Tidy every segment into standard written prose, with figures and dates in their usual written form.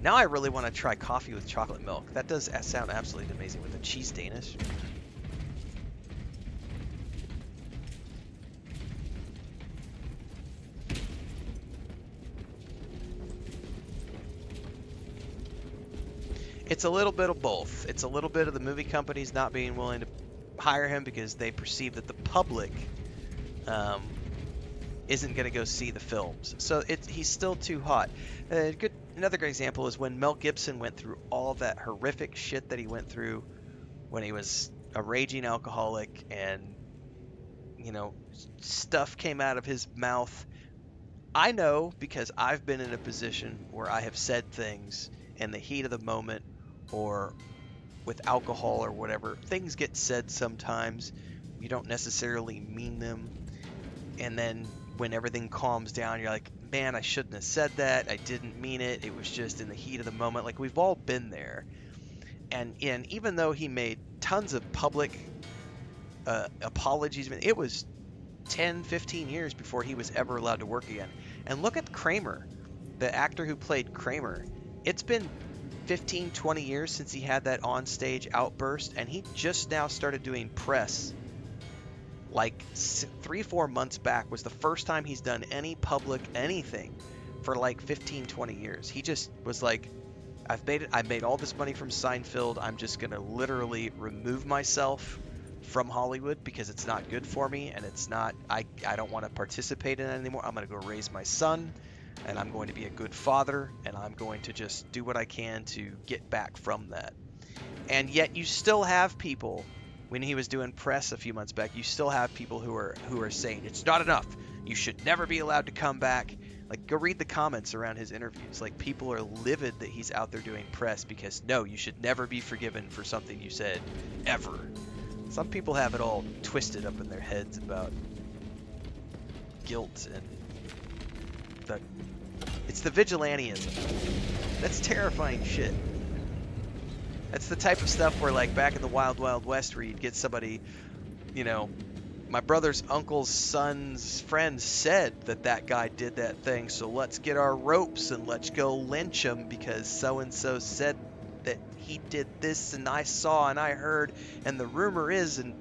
Now I really want to try coffee with chocolate milk. That does sound absolutely amazing with a cheese Danish. It's a little bit of both. It's a little bit of the movie companies not being willing to hire him because they perceive that the public isn't going to go see the films. So he's still too hot. Another good example is when Mel Gibson went through all that horrific shit that he went through when he was a raging alcoholic, and stuff came out of his mouth. I know because I've been in a position where I have said things in the heat of the moment or with alcohol or whatever. Things get said sometimes. You don't necessarily mean them. And then when everything calms down, you're like, man, I shouldn't have said that. I didn't mean it. It was just in the heat of the moment. Like, we've all been there. And even though he made tons of public apologies, it was 10, 15 years before he was ever allowed to work again. And look at Kramer, the actor who played Kramer. It's been 15, 20 years since he had that on-stage outburst, and he just now started doing press. Like 3-4 months back was the first time he's done any public anything for like 15, 20 years. He just was like, I made all this money from Seinfeld. I'm just going to literally remove myself from Hollywood because it's not good for me, and it's not, I don't want to participate in it anymore. I'm going to go raise my son, and I'm going to be a good father, and I'm going to just do what I can to get back from that. And yet you still have people, when he was doing press a few months back, you still have people who are saying it's not enough. You should never be allowed to come back. Like, go read the comments around his interviews. Like, people are livid that he's out there doing press because, no, you should never be forgiven for something you said, ever. Some people have it all twisted up in their heads about guilt, and it's the vigilantism. That's terrifying shit. That's the type of stuff where, like, back in the Wild Wild West, where you'd get somebody, my brother's uncle's son's friend said that guy did that thing, so let's get our ropes and let's go lynch him because so-and-so said that he did this, and I saw and I heard, and the rumor is, and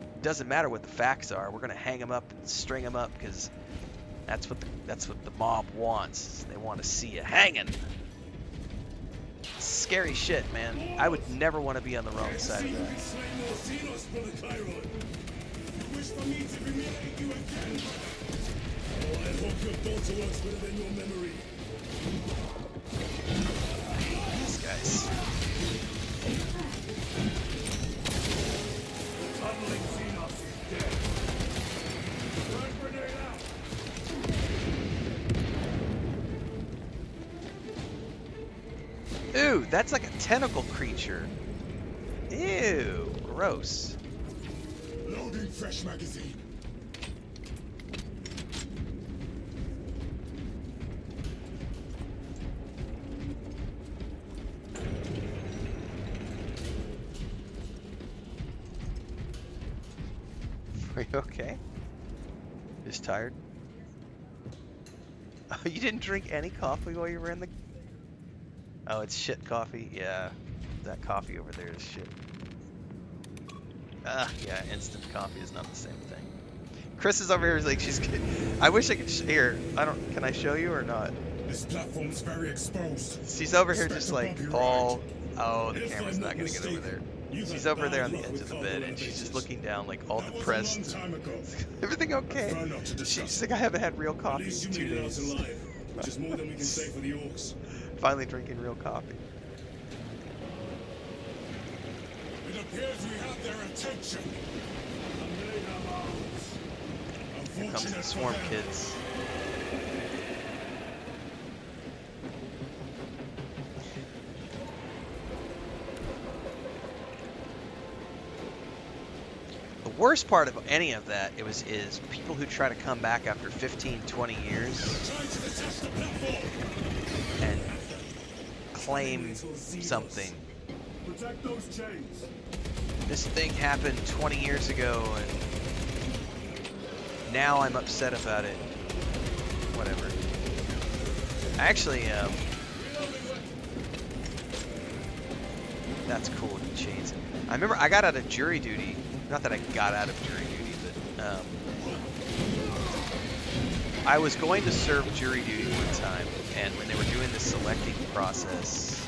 it doesn't matter what the facts are, we're going to hang him up and string him up because that's what the mob wants. They want to see you hanging. Scary shit, man. I would never want to be on the wrong side of that. These guys. Ooh, that's like a tentacle creature. Ew, gross. Loading fresh magazine. Are you okay? Just tired? Oh, you didn't drink any coffee while you were in the... Oh, it's shit coffee? Yeah, that coffee over there is shit. Yeah, instant coffee is not the same thing. Chris is over here, he's like, I wish I could, here, can I show you or not? This platform's very exposed. She's over here just like, oh, the camera's not gonna get over there. She's over there on the edge of the bed, and she's just looking down, like, all depressed. Everything okay? She's like, I haven't had real coffee in 2 days. Which is more than we can say for the orcs. Finally drinking real coffee. It appears we have their attention. Here comes the swarm kids. The worst part of any of that is people who try to come back after 15, 20 years and claim something. This thing happened 20 years ago and now I'm upset about it. Whatever. Actually, That's cool with the chains. I remember I got out of jury duty. Not that I got out of jury duty, but I was going to serve jury duty one time, and when they were doing the selecting process,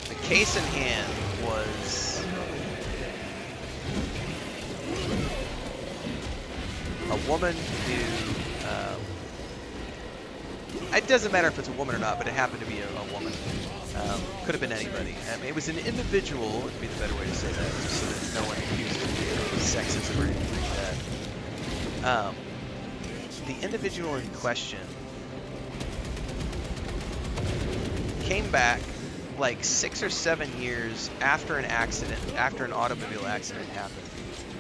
the case in hand was a woman who, it doesn't matter if it's a woman or not, but it happened to be a woman. Could have been anybody. It was an individual, would be the better way to say that, just so that no one accused of sexism or anything like that. The individual in question came back like 6 or 7 years after an accident, after an automobile accident happened.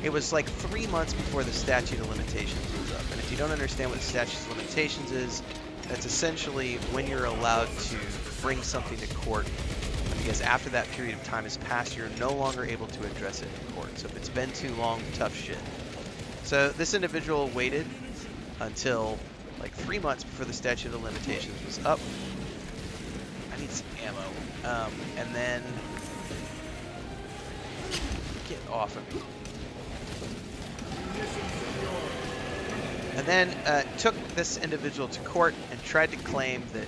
It was like 3 months before the statute of limitations was up. And if you don't understand what the statute of limitations is, that's essentially when you're allowed to bring something to court, because after that period of time has passed, you're no longer able to address it in court. So if it's been too long, tough shit. So this individual waited until like 3 months before the statute of limitations was up. I need some ammo. And then get off of me. And then took this individual to court and tried to claim that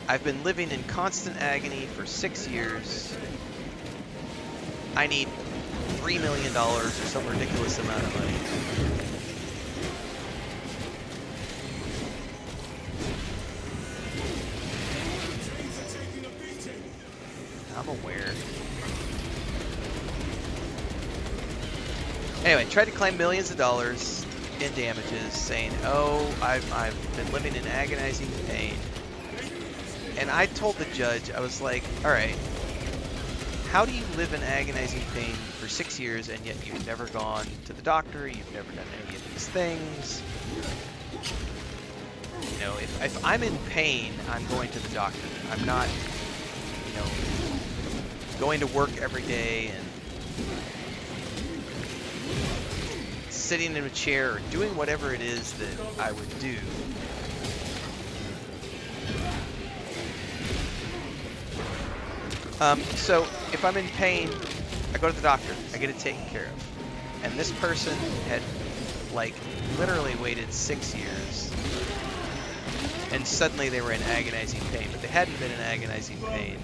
I've been living in constant agony for 6 years. I need $3 million or some ridiculous amount of money. I'm aware. Anyway, tried to claim millions of dollars in damages, saying, oh, I've been living in agonizing pain. And I told the judge, I was like, all right, how do you live in agonizing pain for 6 years and yet you've never gone to the doctor, you've never done any of these things? You know, if I'm in pain, I'm going to the doctor. I'm not, you know, going to work every day and sitting in a chair or doing whatever it is that I would do. So if I'm in pain, I go to the doctor, I get it taken care of. And this person had like literally waited 6 years and suddenly they were in agonizing pain, but they hadn't been in agonizing pain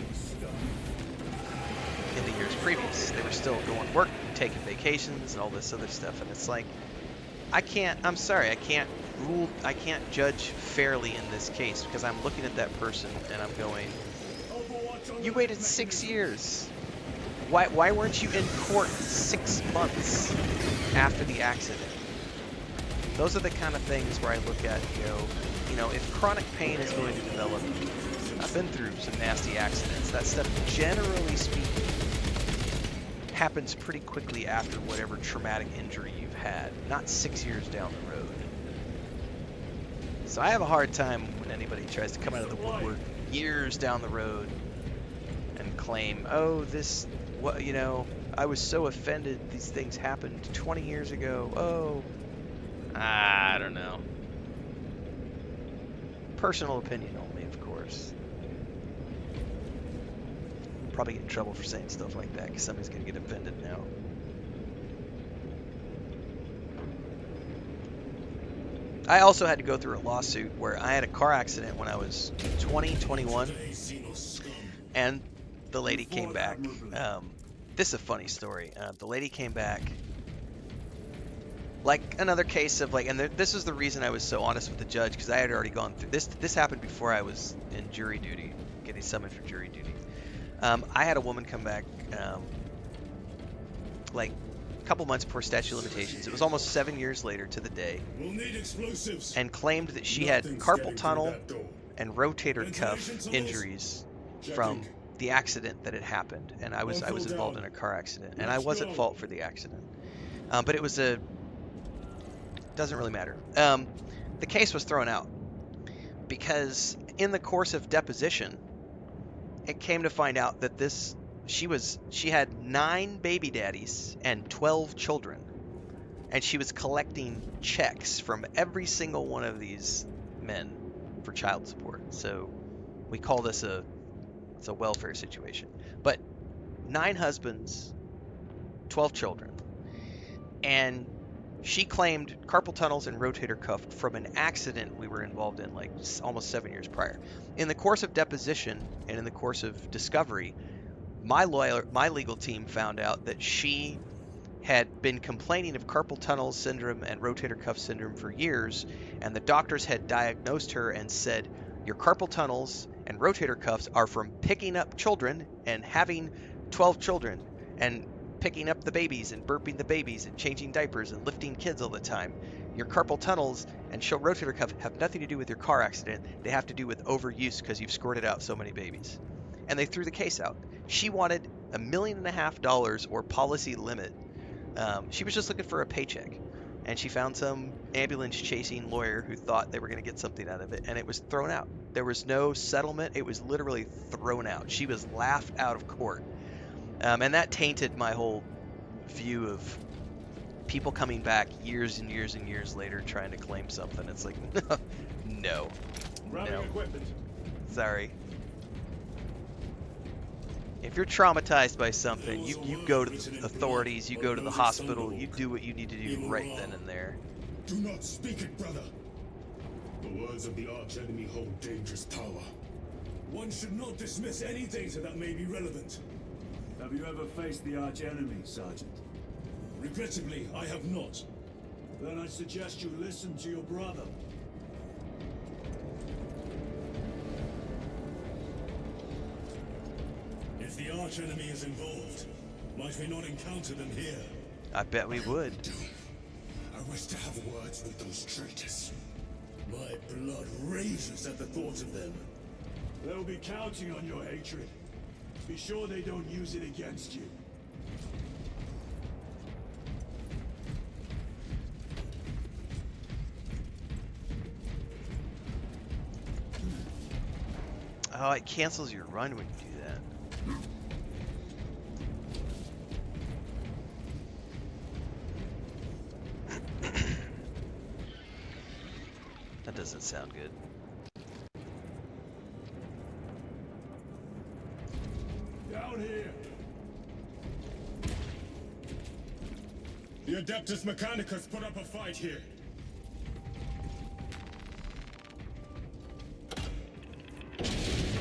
in the years previous. They were still going to work, taking vacations and all this other stuff. And it's like, I'm sorry, I can't judge fairly in this case, because I'm looking at that person and I'm going, you waited 6 years. Why weren't you in court 6 months after the accident? Those are the kind of things where I look at, you know, if chronic pain is going to develop, I've been through some nasty accidents. That stuff, generally speaking, happens pretty quickly after whatever traumatic injury you've had, not 6 years down the road. So I have a hard time when anybody tries to come out of the woodwork years down the road and claim, oh, you know, I was so offended these things happened 20 years ago. Oh, I don't know. Personal opinion only, of course. Probably get in trouble for saying stuff like that, because somebody's going to get offended now. I also had to go through a lawsuit where I had a car accident when I was 21, and the lady came back. This is a funny story. The lady came back, like another case of like, and this is the reason I was so honest with the judge, because I had already gone through this. This happened before I was in jury duty, getting summoned for jury duty. I had a woman come back, like a couple months before statute of limitations. It was almost 7 years later to the day, We'll need explosives. and claimed that she had Nothing's carpal getting tunnel through that door. and rotator cuff Ventilation tunnels? injuries Checking. from the accident that had happened, and I was involved in a car accident, and I was at fault for the accident. But it was doesn't really matter. The case was thrown out because in the course of deposition, it came to find out that she had 9 baby daddies and 12 children, and she was collecting checks from every single one of these men for child support. So we call this it's a welfare situation. But 9 husbands, 12 children, and she claimed carpal tunnels and rotator cuff from an accident we were involved in like almost 7 years prior. In the course of deposition and in the course of discovery, my legal team found out that she had been complaining of carpal tunnel syndrome and rotator cuff syndrome for years, and the doctors had diagnosed her and said, your carpal tunnels and rotator cuffs are from picking up children and having 12 children and picking up the babies and burping the babies and changing diapers and lifting kids all the time. Your carpal tunnels and rotator cuff have nothing to do with your car accident. They have to do with overuse because you've squirted out so many babies. And they threw the case out. She wanted $1.5 million or policy limit. She was just looking for a paycheck, and she found some ambulance chasing lawyer who thought they were going to get something out of it, and it was thrown out. There was no settlement. It was literally thrown out. She was laughed out of court. And that tainted my whole view of people coming back years and years and years later trying to claim something. It's like, no. Equipment. Sorry. If you're traumatized by something, you go to the authorities, you go to the hospital, you do what you need to do right then and there. Do not speak it, brother. The words of the archenemy hold dangerous power. One should not dismiss any data that may be relevant. Have you ever faced the archenemy, Sergeant? Regrettably, I have not. Then I suggest you listen to your brother. If the archenemy is involved, might we not encounter them here? I bet we would. I wish to have words with those traitors. My blood raises at the thought of them. They'll be counting on your hatred. Be sure they don't use it against you. Oh, it cancels your run when you do that. That doesn't sound good. Down here. The Adeptus Mechanicus put up a fight here.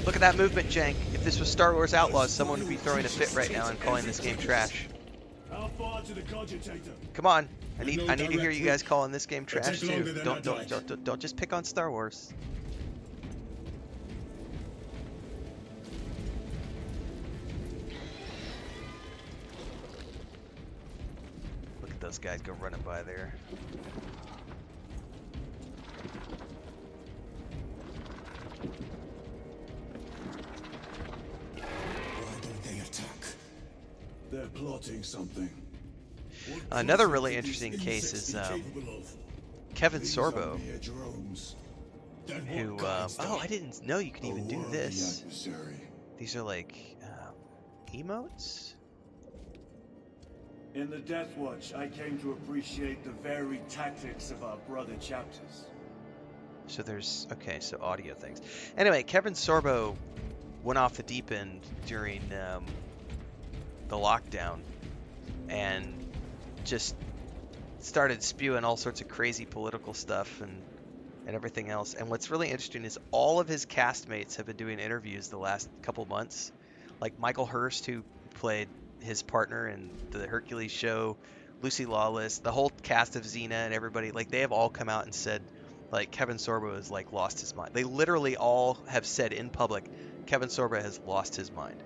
Look at that movement, Jank. If this was Star Wars Outlaws, someone would be throwing a fit right now and calling this game trash. How far to the cogitator? Come on, I need to hear you guys calling this game trash too. Don't just pick on Star Wars. Look at those guys go running by there. They're plotting something. Another really interesting case is Kevin Sorbo, who, oh, I didn't know you could even do this. These are like emotes? In the Death Watch, I came to appreciate the varied tactics of our brother chapters. So there's, okay, so audio things. Anyway, Kevin Sorbo went off the deep end during the lockdown and just started spewing all sorts of crazy political stuff and everything else. And what's really interesting is all of his castmates have been doing interviews the last couple months. Like Michael Hurst, who played his partner in the Hercules show, Lucy Lawless, the whole cast of Xena and everybody, like they have all come out and said, like, Kevin Sorbo has like lost his mind. They literally all have said in public, Kevin Sorbo has lost his mind.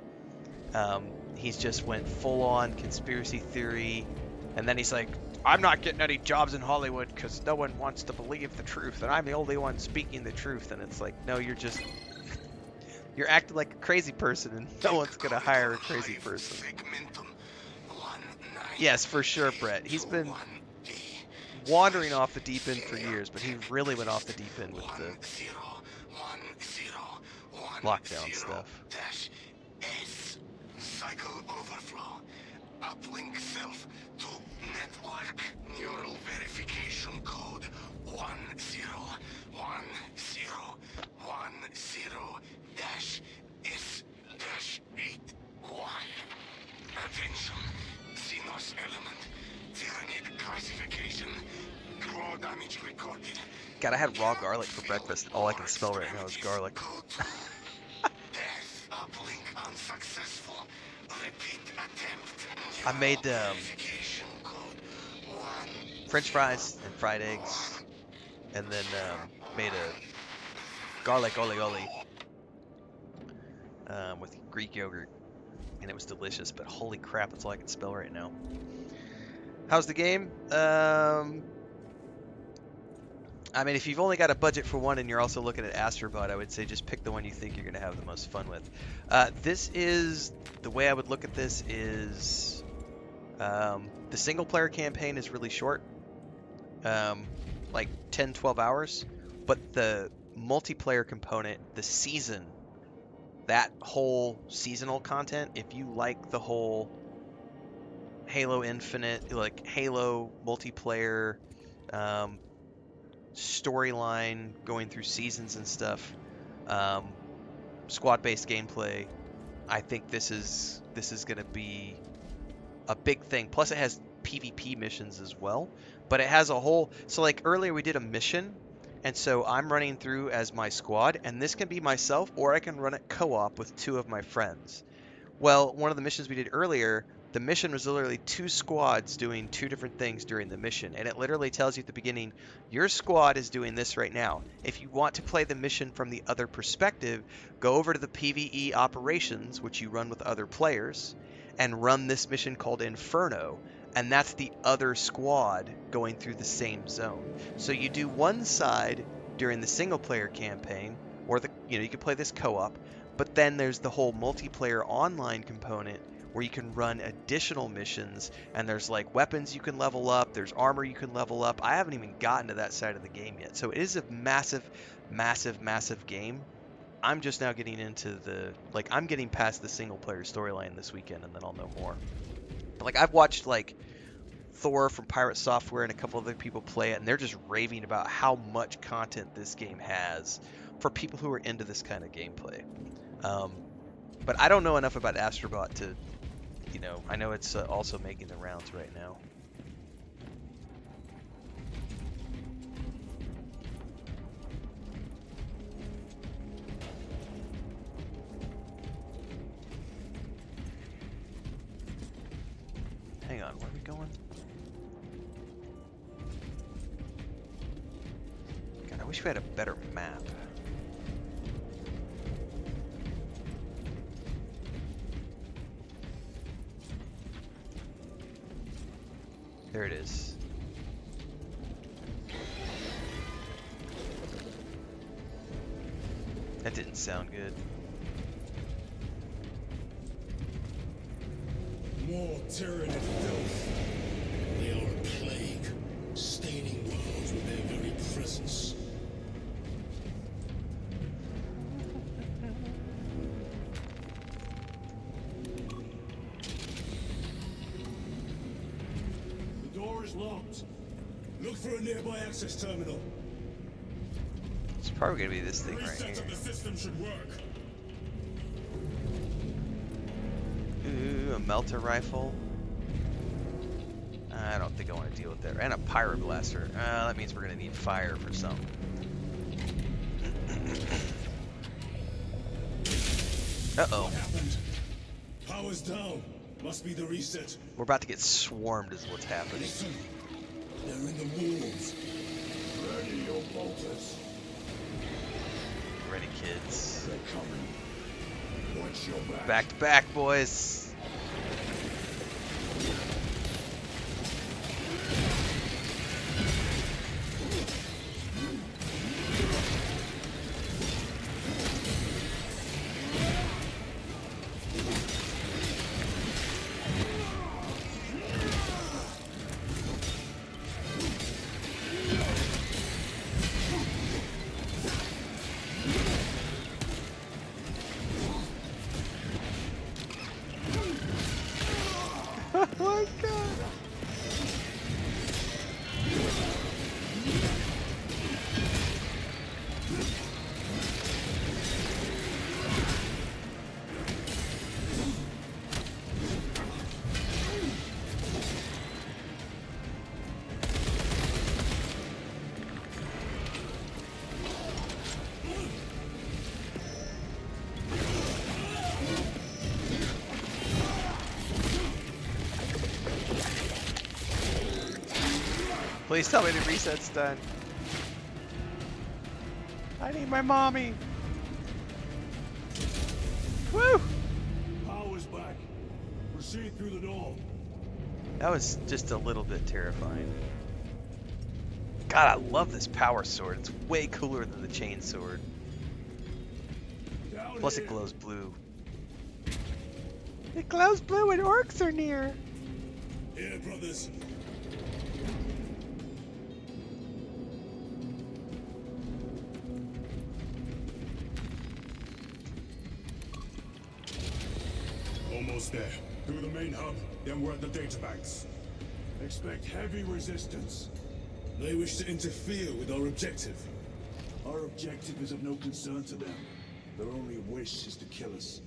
He's just went full on conspiracy theory, and then he's like, I'm not getting any jobs in Hollywood because no one wants to believe the truth, and I'm the only one speaking the truth. And it's like, no, you're acting like a crazy person, and no one's gonna hire a crazy person. Yes, for sure, Brett. He's been wandering off the deep end for years, but he really went off the deep end with the lockdown stuff. Uplink self to network neural verification code 101010-S-81. Attention. Xenos element. Tyranid classification. Claw damage recorded. God, I had raw garlic for breakfast. All I can smell right now is garlic. Death. Uplink unsuccessful. Repeat attempt. I made Verification code 1. French fries and fried eggs, and then made a garlic aioli with Greek yogurt, and it was delicious. But holy crap, that's all I can spell right now. How's the game? I mean, if you've only got a budget for one and you're also looking at Astrobot, I would say just pick the one you think you're going to have the most fun with. This is, the way I would look at this is, the single player campaign is really short, like 10, 12 hours, but the multiplayer component, the season, that whole seasonal content, if you like the whole Halo Infinite, like Halo multiplayer, storyline going through seasons and stuff, squad-based gameplay, I think this is going to be a big thing. Plus it has PvP missions as well, but it has a whole, so like earlier we did a mission, and so I'm running through as my squad, and this can be myself or I can run it co-op with 2 of my friends. Well, one of the missions we did earlier, the mission was literally 2 squads doing 2 different things during the mission. And it literally tells you at the beginning, your squad is doing this right now. If you want to play the mission from the other perspective, go over to the PvE operations, which you run with other players, and run this mission called Inferno. And that's the other squad going through the same zone. So you do one side during the single player campaign, or you can play this co-op. But then there's the whole multiplayer online component where you can run additional missions, and there's like weapons you can level up, there's armor you can level up. I haven't even gotten to that side of the game yet. So it is a massive, massive, massive game. I'm just now getting into I'm getting past the single player storyline this weekend, and then I'll know more. But like I've watched like Thor from Pirate Software and a couple other people play it, and they're just raving about how much content this game has for people who are into this kind of gameplay. But I don't know enough about Astrobot to, I know it's also making the rounds right now. Hang on, where are we going? God, I wish we had a better map. There it is. That didn't sound good. More tyranid filth. They are a plague, staining worlds with their very presence. The door is locked. Look for a nearby access terminal. It's probably gonna be this thing right Reset here. of the system should work. Ooh, a melter rifle. I don't think I want to deal with that. And a pyroblaster. That means we're gonna need fire for some. Uh-oh. What happened? Power's down. Must be the reset. We're about to get swarmed is what's happening. Listen. They're in the walls. Ready your bolters. Ready, kids. They're coming. Watch your back. Back to back, boys. my god! Please tell me the reset's done. I need my mommy. Woo! Power's back. Proceed through the door. That was just a little bit terrifying. God, I love this power sword. It's way cooler than the chain sword. Down Plus it here. glows blue. It glows blue when orcs are near. Here, brothers. Almost there. Through the main hub, then we're at the databanks. Expect heavy resistance. They wish to interfere with our objective. Our objective is of no concern to them. Their only wish is to kill us.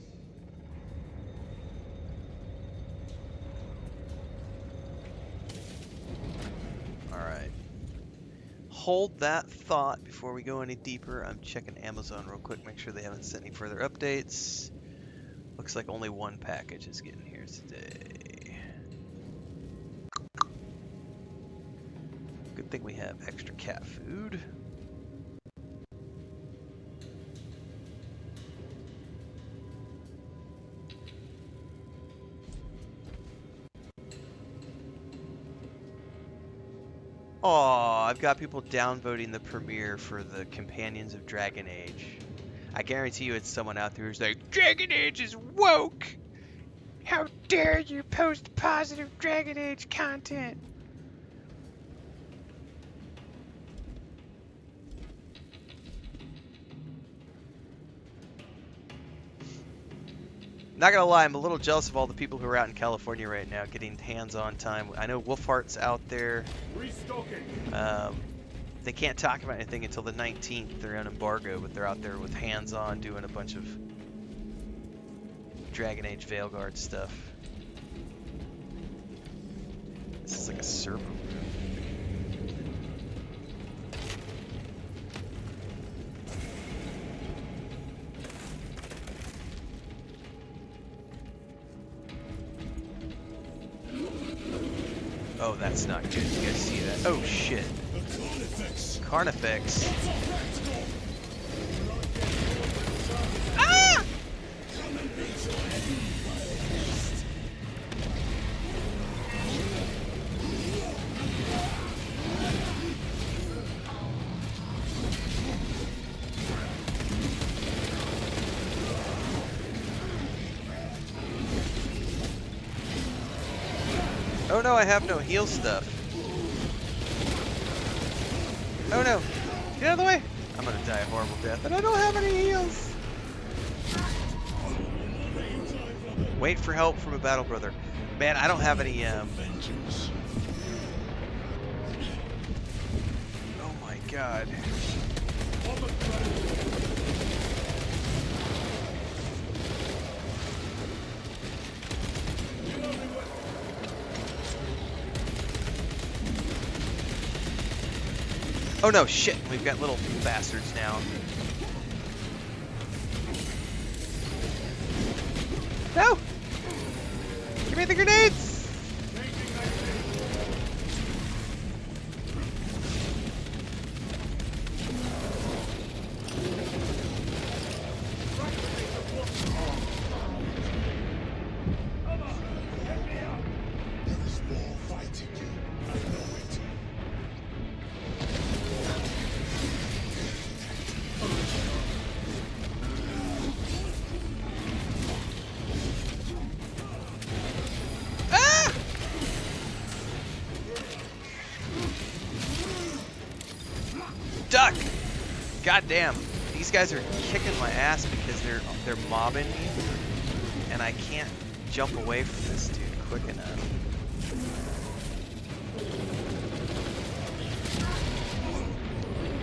Alright. Hold that thought before we go any deeper. I'm checking Amazon real quick, make sure they haven't sent any further updates. Looks like only one package is getting here today. Good thing we have extra cat food. Aw, I've got people downvoting the premiere for the Companions of Dragon Age. I guarantee you it's someone out there who's like, Dragon Age is woke! How dare you post positive Dragon Age content! Not gonna lie, I'm a little jealous of all the people who are out in California right now getting hands-on time. I know Wolfheart's out there. Restocking. They can't talk about anything until the 19th. They're on embargo, but they're out there with hands-on doing a bunch of Dragon Age Veilguard stuff. This is like a server room. Oh, that's not good. You guys see that? Oh shit. Carnifex. Ah! Oh no, I have no heal stuff. Oh no! Get out of the way! I'm gonna die a horrible death, and I don't have any heals! Wait for help from a battle brother. Man, I don't have any, Oh my god. Oh no, shit, we've got little bastards now. No! Give me the grenades! Duck! God damn, these guys are kicking my ass because they're mobbing me, and I can't jump away from this dude quick enough.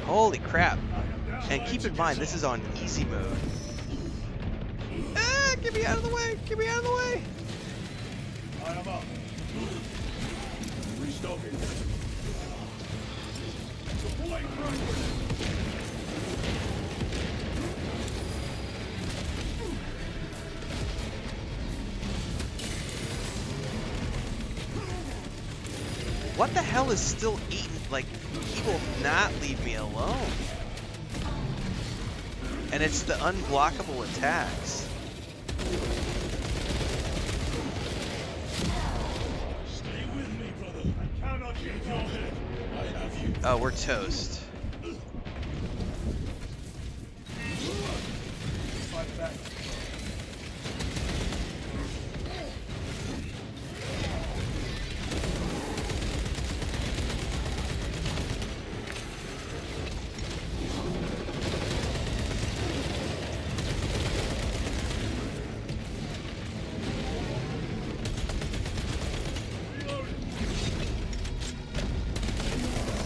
Holy crap. And keep in mind, this is on easy mode. Ah, get me out of the way! Get me out of the way! I am up. Restocking. Deploying front. What the hell is still eating? Like, he will not leave me alone. And it's the unblockable attacks. Stay with me, brother. I cannot get your head. I have you. Oh, we're toast. Fight back.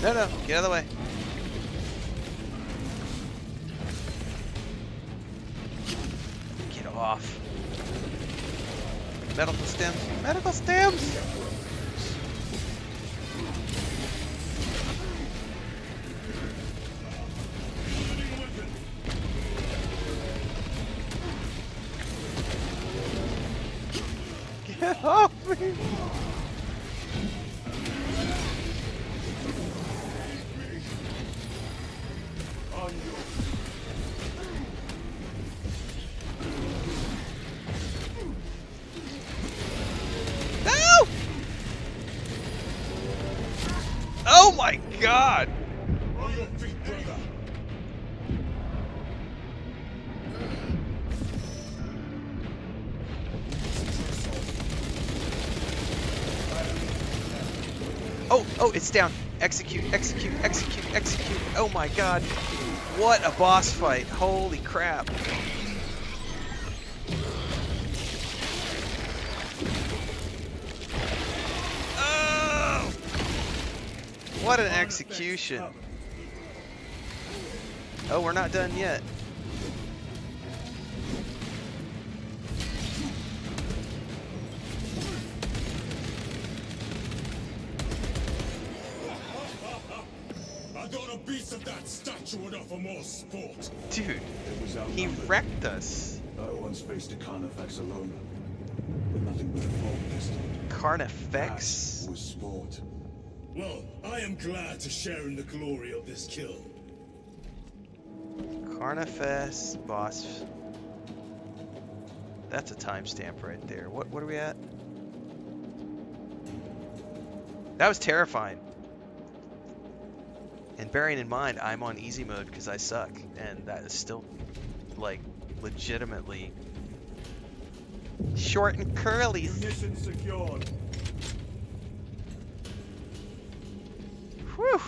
No, no, get out of the way. Get off. Medical stems. Medical stems! Get off me! On you. No! Oh my god! On your feet, brother. Oh, oh, it's down. Execute, execute, execute, execute. Oh my god. What a boss fight. Holy crap. Oh! What an execution. Oh, we're not done yet. I thought a beast of that stature would offer more sport. Dude, It was he outnumbered. wrecked us. I once faced a Carnifex alone, with nothing but a foam pistol. Carnifex? That was sport. Well, I am glad to share in the glory of this kill. Carnifex boss. That's a timestamp right there. What are we at? That was terrifying. And bearing in mind, I'm on easy mode because I suck, and that is still, like, legitimately short and curly. Munition secured. Whew.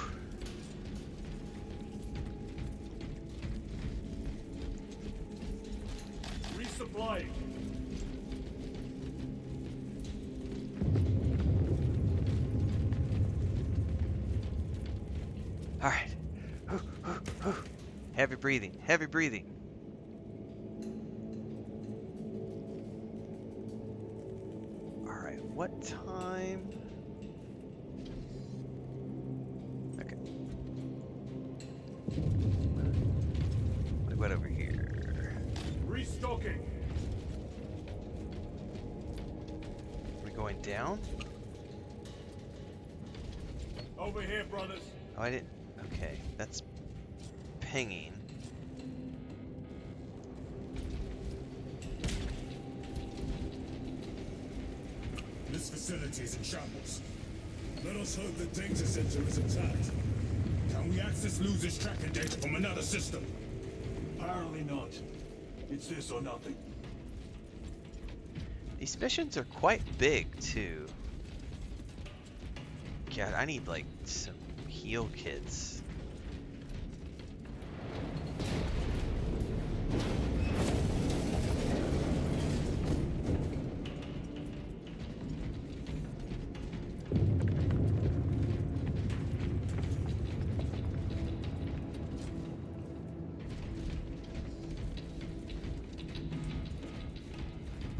Resupplying. All right. Heavy breathing. Heavy breathing. All right. What time? Okay. What over here? Restocking. Are we going down? Over here, brothers. Oh, I didn't. Okay, that's pinging. This facility is in shambles. Let us hope the data center is intact. Can we access losers tracking data from another system? Apparently not. It's this or nothing. These missions are quite big, too. God, I need, like, some heal kits.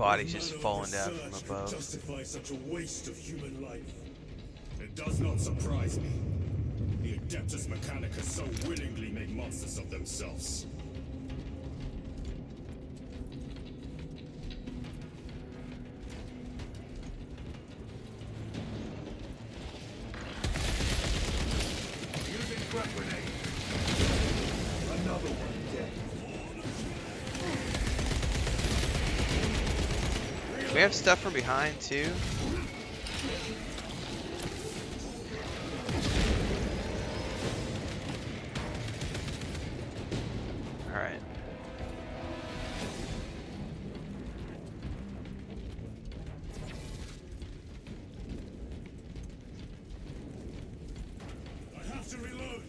body's There's just no falling down research from could above. justify such a waste of human life. It does not surprise me. The Adeptus Mechanicus so willingly make monsters of themselves. Using frag grenade. Another one dead. We have stuff from behind too. Alright. I have to reload.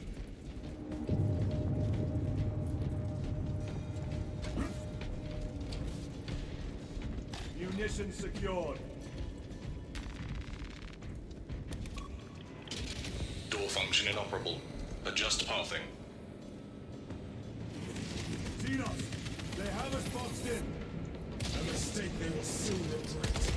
Munitions secured. Door function inoperable. Adjust pathing. Xenos, they have us boxed in. A mistake they will soon regret.